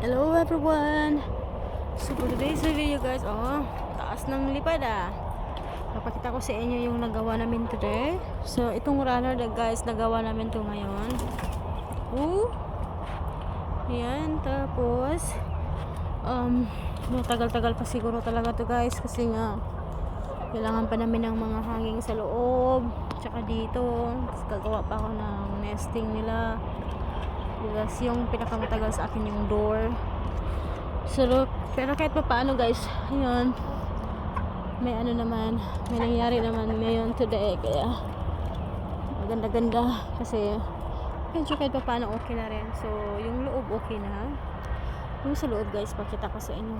Hello everyone! So for today's video guys, taas ng lipad Papakita ko sa inyo yung nagawa namin today. So itong runner guys, nagawa namin to ngayon. Yan, tapos matagal-tagal pa siguro talaga to guys, kasi nga kailangan pa namin ng mga hanging sa loob tsaka dito. Tapos gagawa pa ako ng nesting nila. Yes, yung pinakamatagal sa akin yung door. So, pero kahit pa paano guys, ayun, may ano naman, may nangyari naman ngayon today, kaya maganda-ganda kasi medyo kahit pa paano okay na rin. So yung loob okay na. Yung sa loob guys, pakita ko sa inyo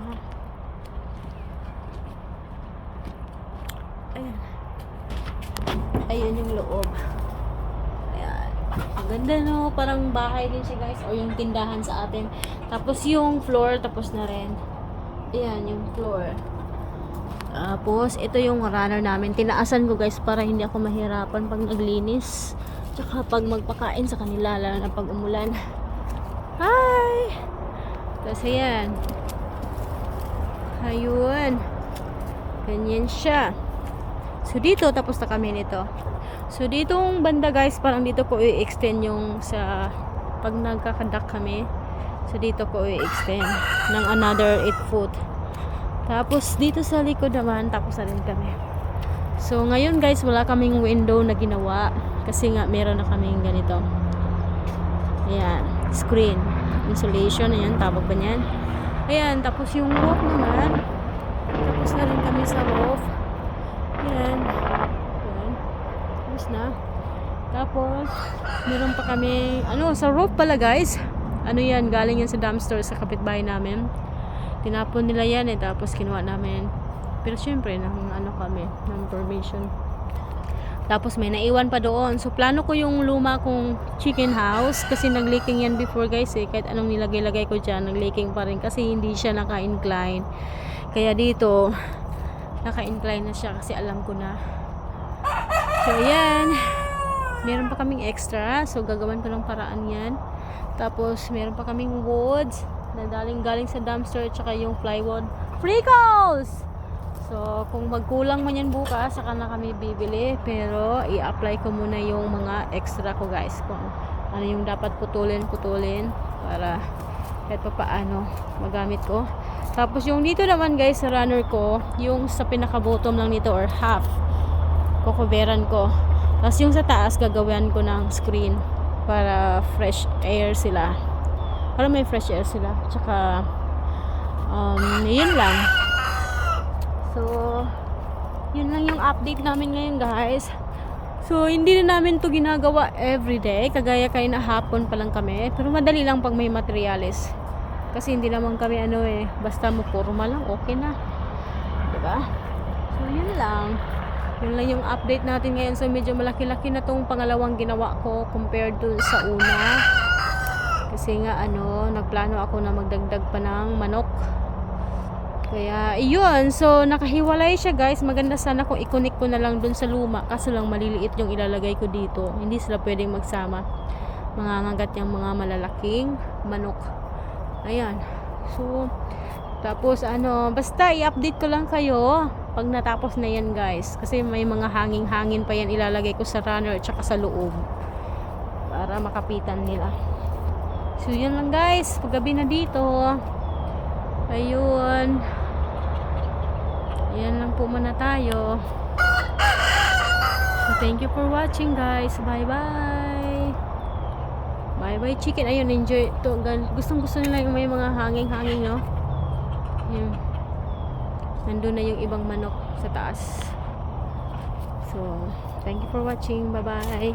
Ayan yung loob. Ang ganda no, parang bahay din siya guys, o yung tindahan sa atin. Tapos yung floor tapos na rin. Ayan yung floor. Tapos ito yung runner namin. Tinaasan ko guys para hindi ako mahirapan pag naglinis, tsaka pag magpakain sa kanila, lalo na pag umulan. Hi! Tapos ayan. Ayun. Ganyan siya. So dito tapos na kami nito. So ditong banda guys, parang dito ko i-extend yung sa pag nagkakadak kami. So dito ko i-extend ng another 8 foot. Tapos dito sa likod naman, tapos na rin kami. So ngayon guys, wala kaming window na ginawa kasi nga meron na kaming ganito. Ayan, screen, insulation, ayan, tawag ba niyan? Ayan, tapos yung roof naman, tapos na rin kami sa roof. Ayan. Na. Tapos meron pa kami sa roof pala guys. Yan, galing yan sa dumpster sa kapitbahay namin. Tinapon nila yan tapos kinuha namin. Pero syempre kami ng permission. Tapos may naiwan pa doon. So plano ko yung luma kong chicken house kasi nag-leaking yan before guys kahit anong nilagay-lagay ko dyan, nag-leaking pa rin kasi hindi siya naka-incline. Kaya dito naka-incline na siya kasi alam ko na. So ayan, meron pa kaming extra, so gagawan ko ng paraan yan. Tapos meron pa kaming woods na galing sa dumpster, tsaka yung plywood. Freckles! So kung magkulang man yan bukas, saka na kami bibili, pero i-apply ko muna yung mga extra ko guys, kung ano yung dapat putulin para kahit pa paano magamit ko. Tapos yung dito naman guys, sa runner ko, yung sa pinaka bottom lang nito or half, kukuberan ko. Tapos yung sa taas gagawin ko ng screen para fresh air sila. Para may fresh air sila. Tsaka yun lang. So yun lang yung update namin ngayon guys. So hindi na namin to ginagawa everyday, kagaya kayo na hapon pa lang kami. Pero madali lang pag may materials. Kasi hindi naman kami basta mo forma lang, okay na. Diba? So yun lang. Yun lang yung update natin ngayon. So medyo malaki-laki na tong pangalawang ginawa ko compared to sa una. Kasi nga nagplano ako na magdagdag pa ng manok. Kaya iyon, so nakahiwalay siya guys. Maganda sana kung i-connect ko na lang dun sa luma, kaso lang maliliit yung ilalagay ko dito. Hindi sila pwedeng magsama. Mangangagat yung mga malalaking manok. Ayan. So tapos basta i-update ko lang kayo pag natapos na yan guys, kasi may mga hangin pa yan ilalagay ko sa runner at saka sa loob para makapitan nila. So yun lang guys, paggabi na dito. Ayun, yan lang po muna tayo. So thank you for watching guys. Bye bye chicken. Ayun, enjoy to. Gustong nila yung may mga hanging no. Ayun, nandun na yung ibang manok sa taas. So thank you for watching. Bye bye.